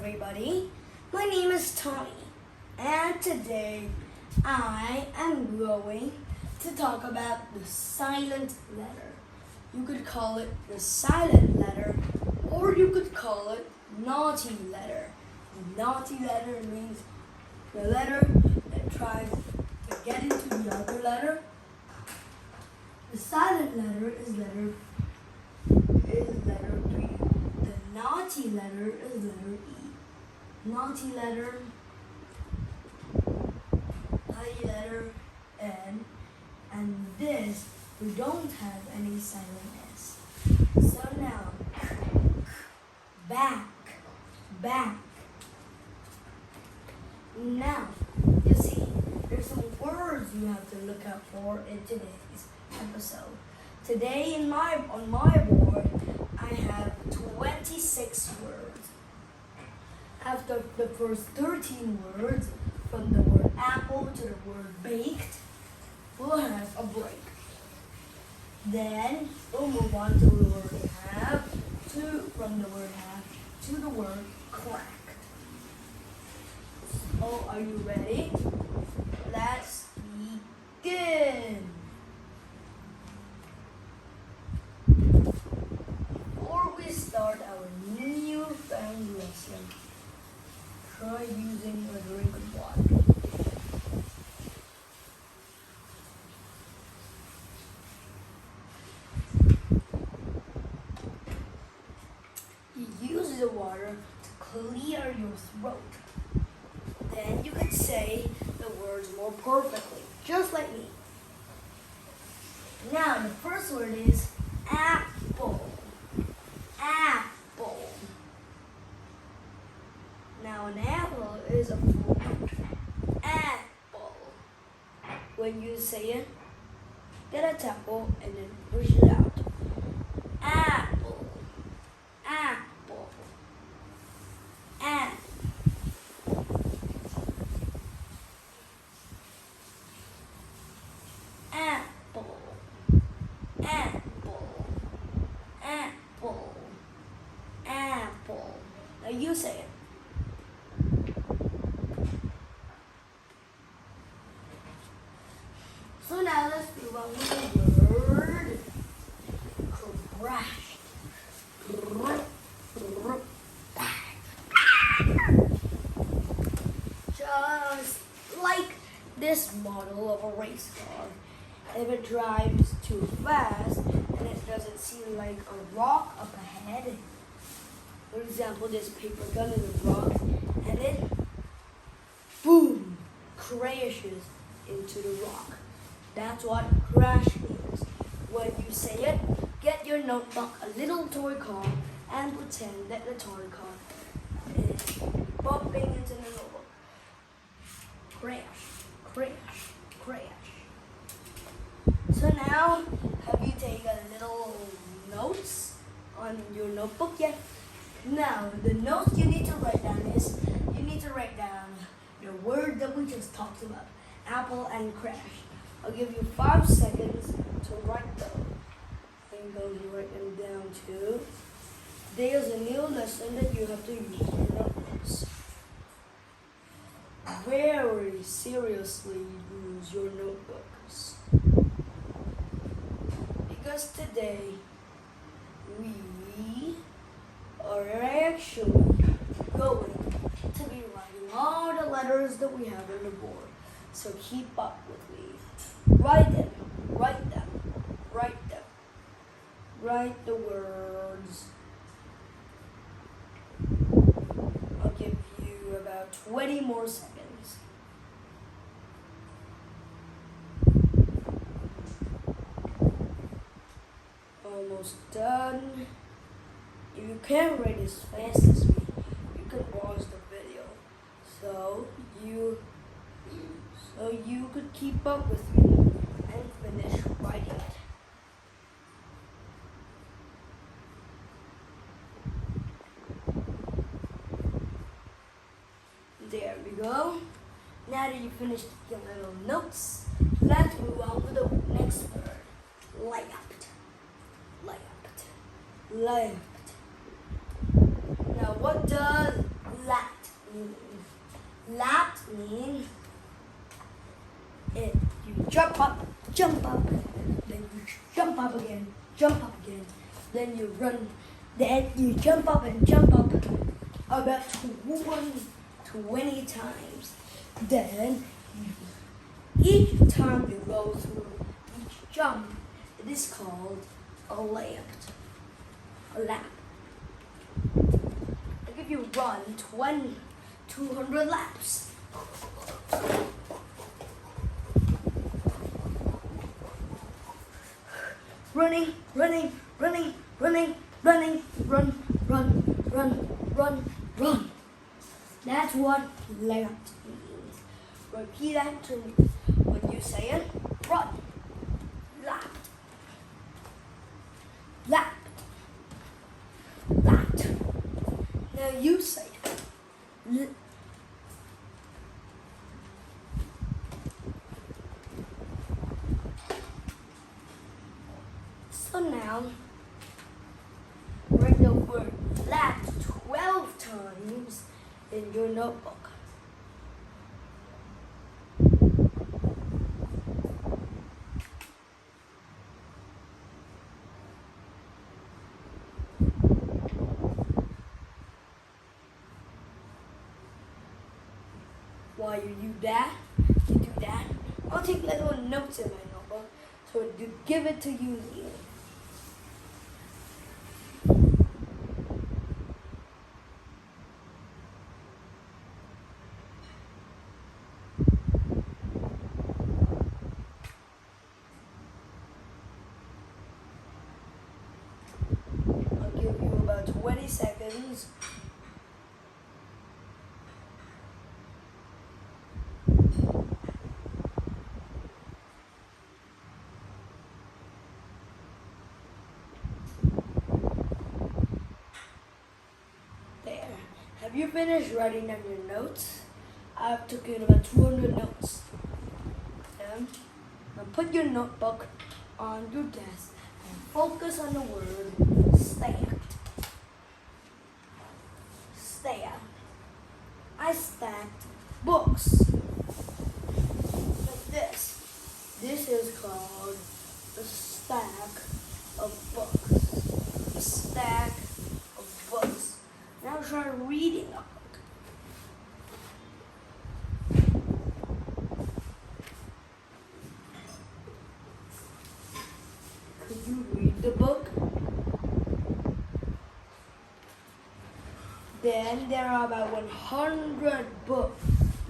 everybody. My name is Tommy, and today I am going to talk about the silent letter. You could call it the silent letter, or you could call it naughty letter. Naughty letter means the letter that tries to get into the other letter. The silent letter is letter B. The naughty letter is letter E. Naughty letter N, and this we don't have any silent S. So now back. Now you see there's some words you have to look out for in today's episode. Today on my board I have 26 words. After the first 13 words, from the word apple to the word baked, we'll have a break. Then we'll move on to the word have, from the word have to the word cracked. So are you ready? Let's begin. Before we start our newfound lesson, try using a drink of water. You use the water to clear your throat. Then you could say the words more perfectly, just like me. Now the first word is apple. Apple. Now an apple is a fruit. Apple. When you say it, get a towel and then push it out. Apple. Apple. Apple. Apple. Apple. Apple. Apple. Now you say it. So now let's move on with the word crash. Just like this model of a race car, if it drives too fast and it doesn't seem like a rock up ahead, for example, this paper gun is a rock, and it, boom, crashes into the rock. That's what crash means. When you say it, get your notebook, a little toy car, and pretend that the toy car is bumping into the notebook. Crash, crash, crash. So now, have you taken little notes on your notebook yet? Now, the notes you need to write down is, you need to write down the word that we just talked about, apple and crash. I'll give you 5 seconds to write them. I'm going to write them down too. There's a new lesson that you have to use your notebooks. Very seriously use your notebooks. Because today we are actually going to be writing all the letters that we have on the board. So keep up with me. Write them. Write the words. I'll give you about 20 more seconds. Almost done. If you can't write as fast as me, you can pause the video. So you could keep up with me and finish writing it. There we go. Now that you finished your little notes, let's move on to the next word. Layout. Now what does mean? Lapped means it. You jump up, then you jump up again, then you run, then you jump up and jump up about 20 times. Then each time you go through each jump, it is called a lap. Like if you run 200 laps. Running, run. That's what lapped means. Repeat after me. When you say it, run. Lapped. Now you say it. So now, write the word lapped 12 times in your notebook. While you do that, I'll take little notes in my notebook so to give it to you later. I'll give you about 20 seconds. Have you finished writing down your notes? I've taken about 200 notes. And now put your notebook on your desk and focus on the word stacked. Stacked. I stacked books like this. This is called a stack of books. A stack of books. Now try reading a book. Could you read the book? Then there are about 100 books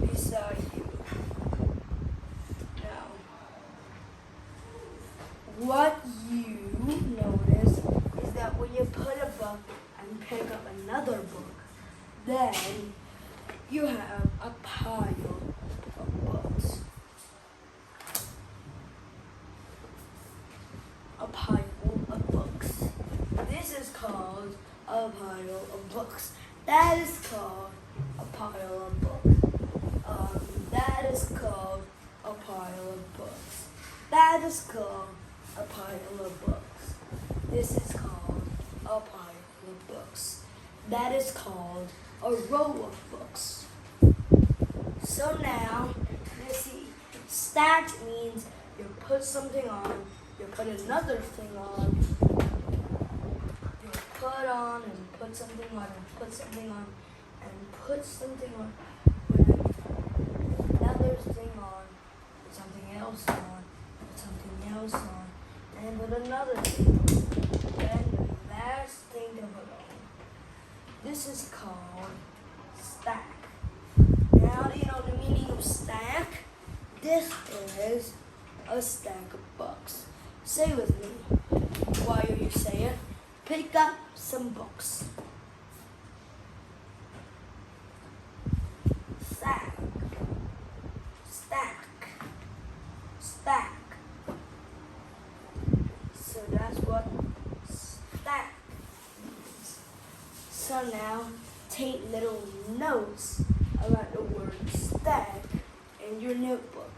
beside you. Now, what you notice is that when you put a book and pick up another book, then you have a pile of books. A pile of books. This is called a pile of books. That is called a pile of books. That is called a pile of books. That is called a pile of books. This is called a pile of books. That is called a row of books. So now, you see, stacked means you put something on, you put another thing on, you put on and put something on and put something on and put something on, put another thing on, put something else on, put something else on, and put another thing on, and the last thing to put on. This is called stack. Now you know the meaning of stack? This is a stack of books. Say with me while you say it. Pick up some books. Stack. Stack. Stack. So that's what stack means. So now take little notes about the word stack in your notebook.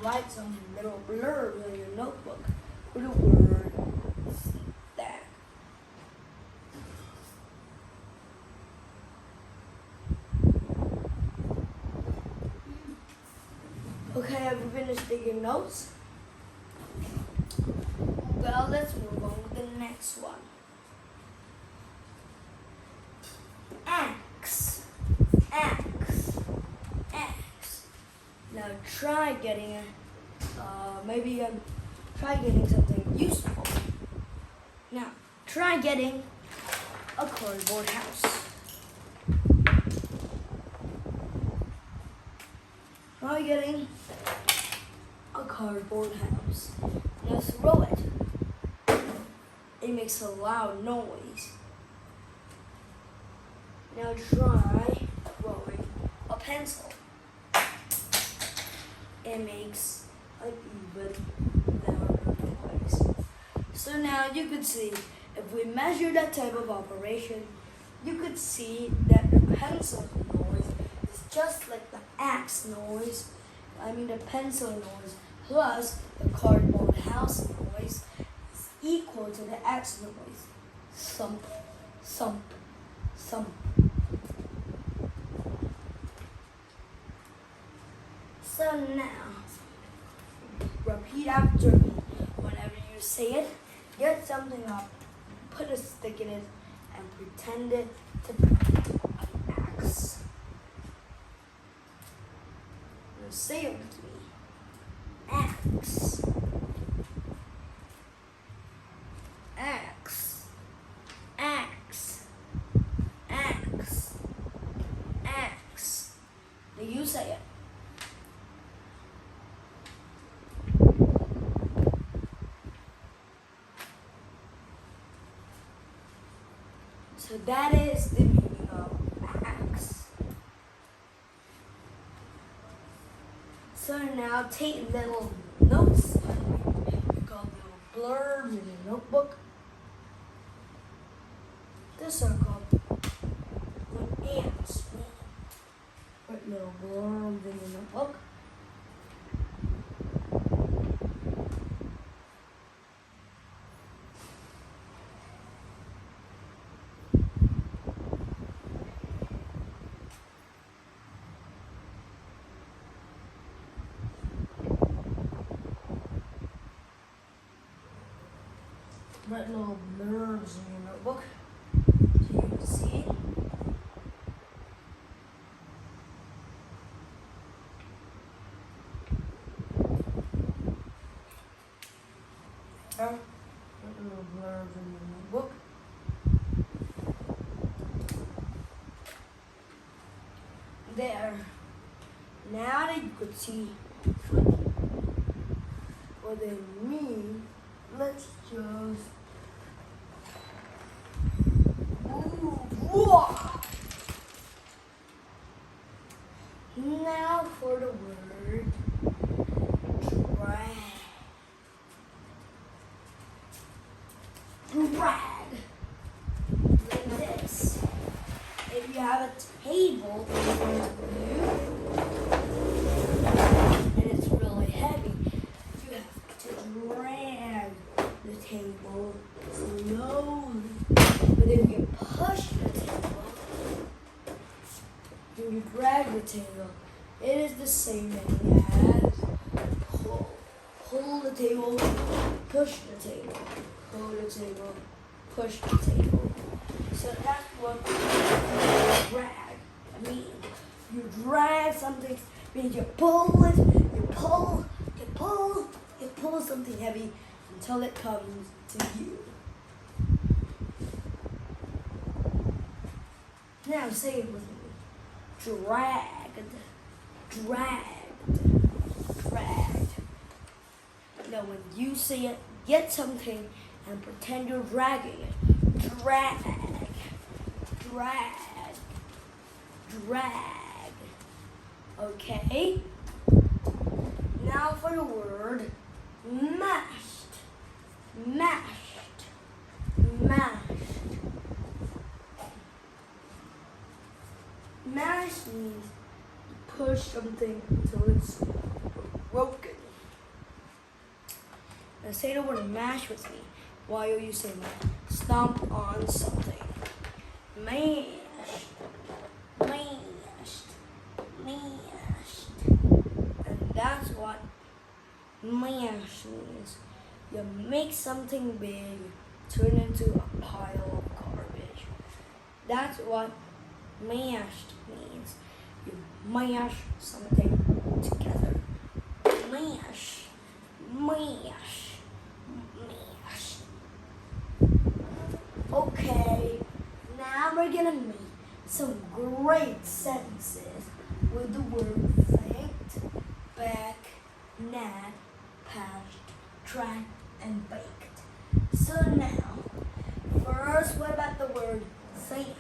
Write some little blurbs in your notebook for the word stack. Okay, have you finished taking notes? Well, let's move on to the next one. Axe. Axe. Axe. Now try getting try getting something useful. Now try getting a cardboard house. Try getting a cardboard house. Now throw it. It makes a loud noise. Now try throwing a pencil. It makes an even louder noise. So now you could see, if we measure that type of operation, you could see that the pencil noise is just like the axe noise, the pencil noise, plus the cardboard house noise is equal to the axe noise. Thump, thump, thump. So now, repeat after me. Whenever you say it, get something up, put a stick in it, and pretend it to be an axe. Now say it with me. Axe. Axe. Axe. Axe. Axe. Now you say it. So that is the meaning of axe. So now take little notes. You got little blurbs in your notebook. This are called ants. Put little blurbs in your notebook. Write little blurbs in your notebook so you can see. Write little blurbs in your notebook. There. Now that you could see what they mean, let's just now for the word drag. Drag. Like this. If you have a table in front of you and it's really heavy, you have to drag the table slowly. But if you push the table, when you drag the table, it is the same thing as pull. Pull the table, push the table, pull the table, push the table. So that's what drag means. You drag something, means you pull it, you pull, you pull, you pull something heavy until it comes to you. Now say it with me. Dragged, dragged, dragged. Now when you say it, get something and pretend you're dragging it. Drag, drag, drag. Okay? Now for the word mashed, mashed, mashed. Mash means you push something until it's broken. Now say the word mash with me while you say stomp on something. Mashed, mashed, mashed. And that's what Mash means you make something big turn into a pile of garbage. That's what mashed means. You mash something together. Mash, mash, mash. Okay, now we're gonna make some great sentences with the word thanked, back, nat, patched, tracked, and baked. So now, first, what about the word thanked?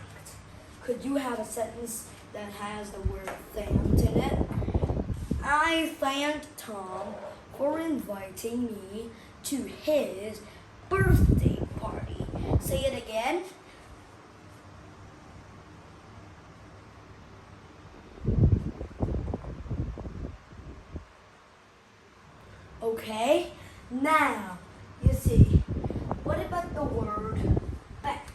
Could you have a sentence that has the word thanked in it? I thanked Tom for inviting me to his birthday party. Say it again. Okay, now, you see, what about the word back?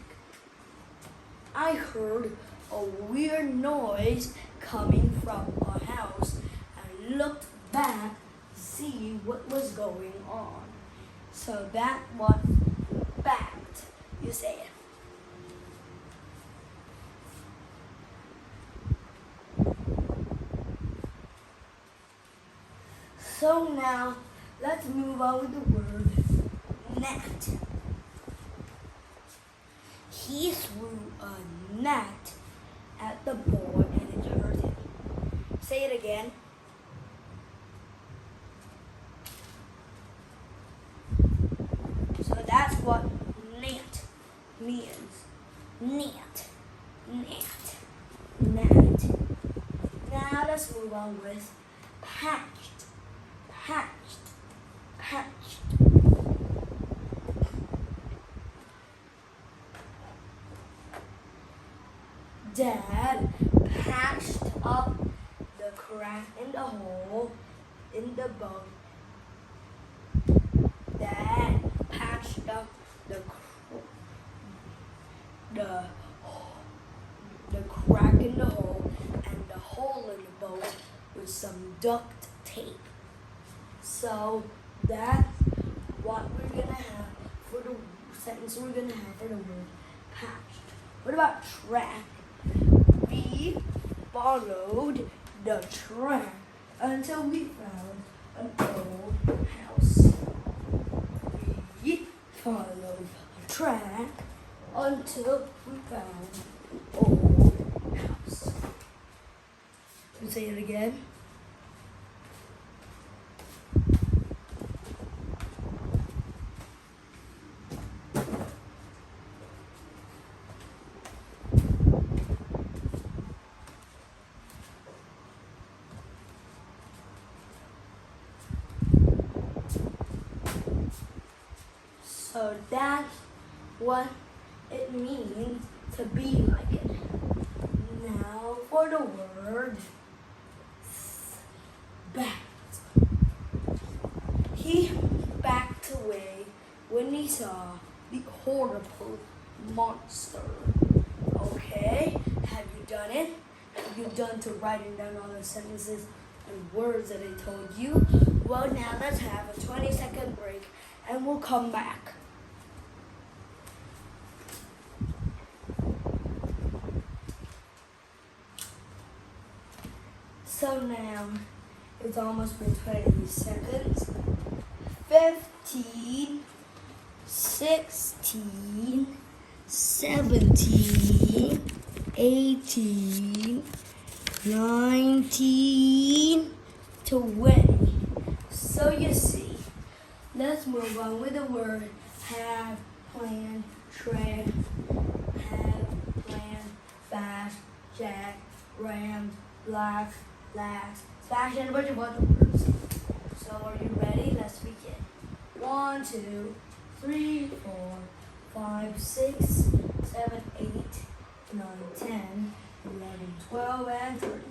I heard a weird noise coming from a house and looked back to see what was going on. So that was backed. You say it. So now, let's move on with the word gnat. He threw a gnat at the boy and it hurt him. Say it again. So that's what gnat means. Gnat, gnat, gnat. Now let's move on with patched, patched, patched. Dad patched up the crack in the hole in the boat. Dad patched up the crack in the hole and the hole in the boat with some duct tape. So that's what we're gonna have for the sentence we're gonna have for the word patched. What about track? We followed the track until we found an old house. We followed the track until we found an old house. Can you say it again? So that's what it means to be like it. Now for the word backed. He backed away when he saw the horrible monster. Okay, have you done it? Have you done to writing down all the sentences and words that I told you? Well, now let's have a 20-second break and we'll come back. So now, it's almost been 20 seconds. 15, 16, 17, 18, 19, 20. So you see, let's move on with the word have, plan, track, have, plan, fast, jack, ram, black, last, slash, and a bunch of other words. So are you ready? Let's begin. 1, 2, 3, 4, 5, 6, 7, 8, 9, 10, 11, 12, and 13.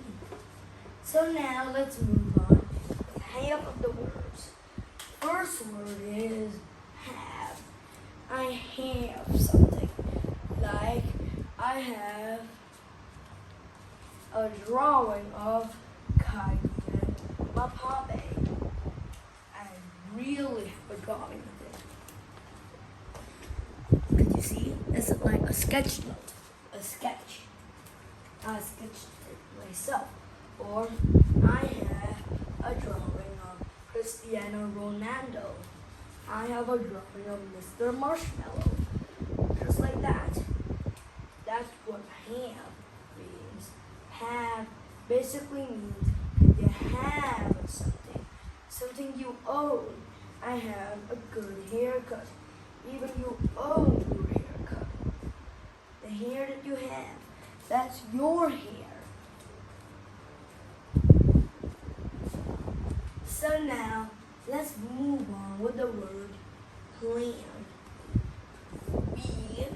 So now let's move on with half of the words. First word is have. I have something. Like I have a drawing of Kite and my puppy. And really have a drawing of it. Could you see? It's like a sketch note. A sketch. I sketched it myself. Or I have a drawing of Cristiano Ronaldo. I have a drawing of Mr. Marshmallow. Just like that. That's what have means. Have basically means that you have something. Something you own. I have a good haircut. Even you own your haircut. The hair that you have, that's your hair. So now, let's move on with the word plan. We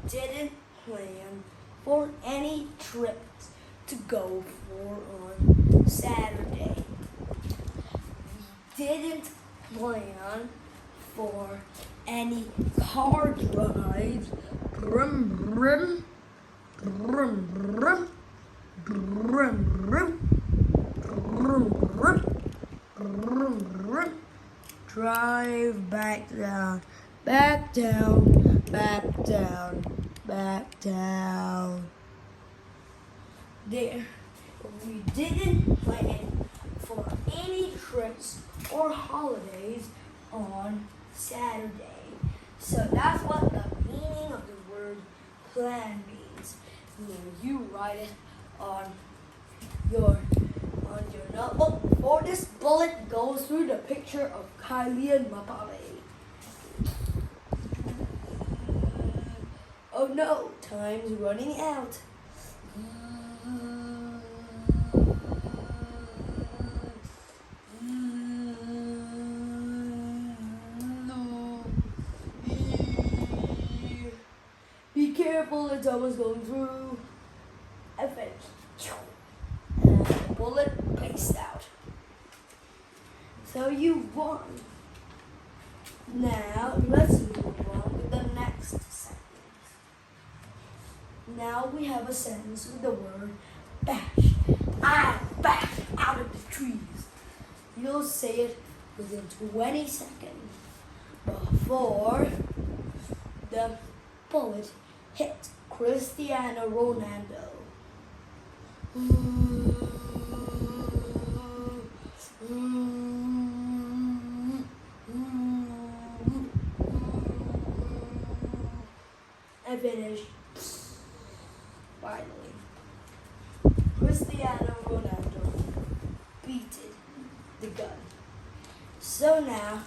didn't plan for any trips to go for on Saturday. We didn't plan for any car drives. Brum, brum, brum, brum, brum, brum, brum, brum. Drive back down, back down, back down, back down. There, we didn't plan for any trips or holidays on Saturday. So that's what the meaning of the word plan means. You write it on your notebook, or this bullet goes through the picture of Kylie and Mapabe. Oh no, time's running out. Be careful, it's almost going through. And the bullet placed out. So you won. Now let's move on with the next sentence. Now we have a sentence with the word bash. I bashed out of the trees. You'll say it within 20 seconds before the bullet hit Cristiano Ronaldo. And finished. Finally, Cristiano Ronaldo beat the gun. So now,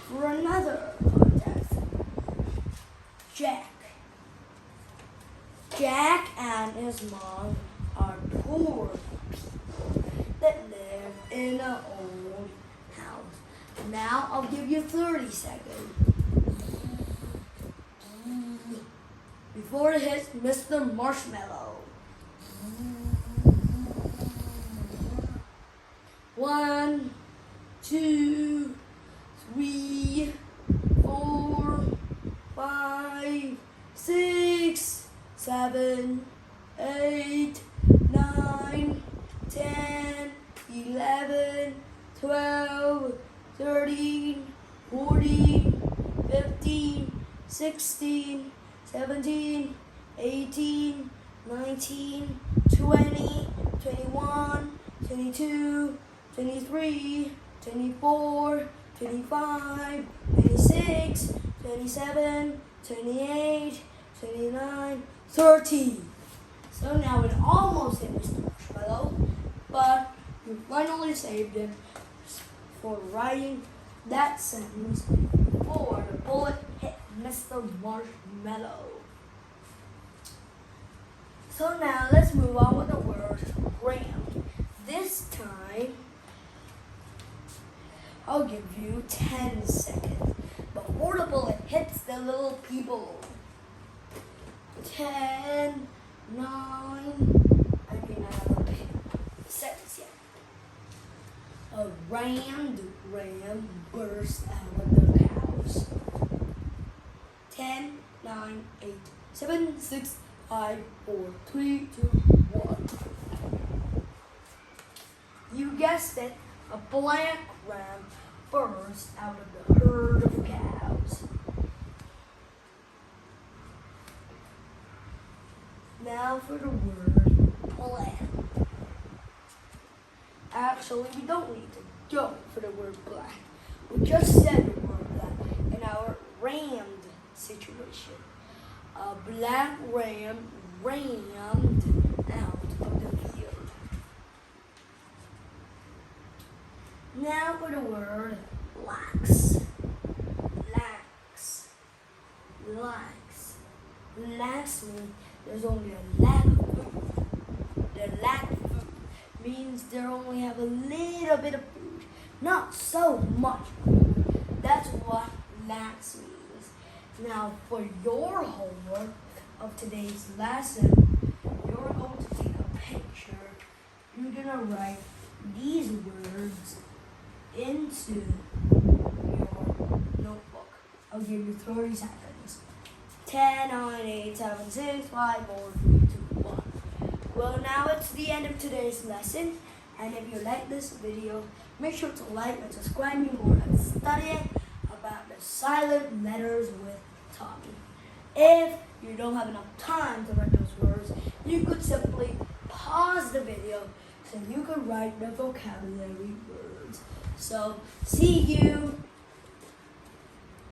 for another contest, Jack and his mom are poor people that live in an old house. Now I'll give you 30 seconds. Before it hits Mr. Marshmallow. 1, 2, 3, 4, 5, 6, 7, 8, 9, 10, 11, 12, 13, 14, 15, 16, 17, 18, 19, 20, 21, 22, 23, 24, 25, 26, 27, 28, 29, 30. So now it almost hit Mr. Marshmallow, but we finally saved it for writing that sentence before the bullet hit Mr. Marshmallow. So now let's move on with the word ram. This time, I'll give you 10 seconds before the bullet hits the little people. 10, 9, I have seconds yet. A ram burst out of the house. 10, 9, 8, 7, 6, 5, 4, 3, 2, 1. You guessed it, a black ram first out of the herd of cows. Now for the word plan. Actually, we don't need to go for the word black. We just said the word black in our rammed situation. A black ram rammed out of the field. Now for the word lax. Lax. Lax. Lax means there's only a lack of food. The lack of food means they only have a little bit of food, not so much food. That's what lax means. Now, for your homework of today's lesson, you're going to take a picture. You're going to write these words into your notebook. I'll give you 30 seconds. 10, 9, 8, 7, 6, 5, 4, 3, 2, 1. Well, now it's the end of today's lesson. And if you like this video, make sure to like and subscribe me more and studying about the silent letters with Tommy. If you don't have enough time to write those words, you could simply pause the video so you can write the vocabulary words. So, see you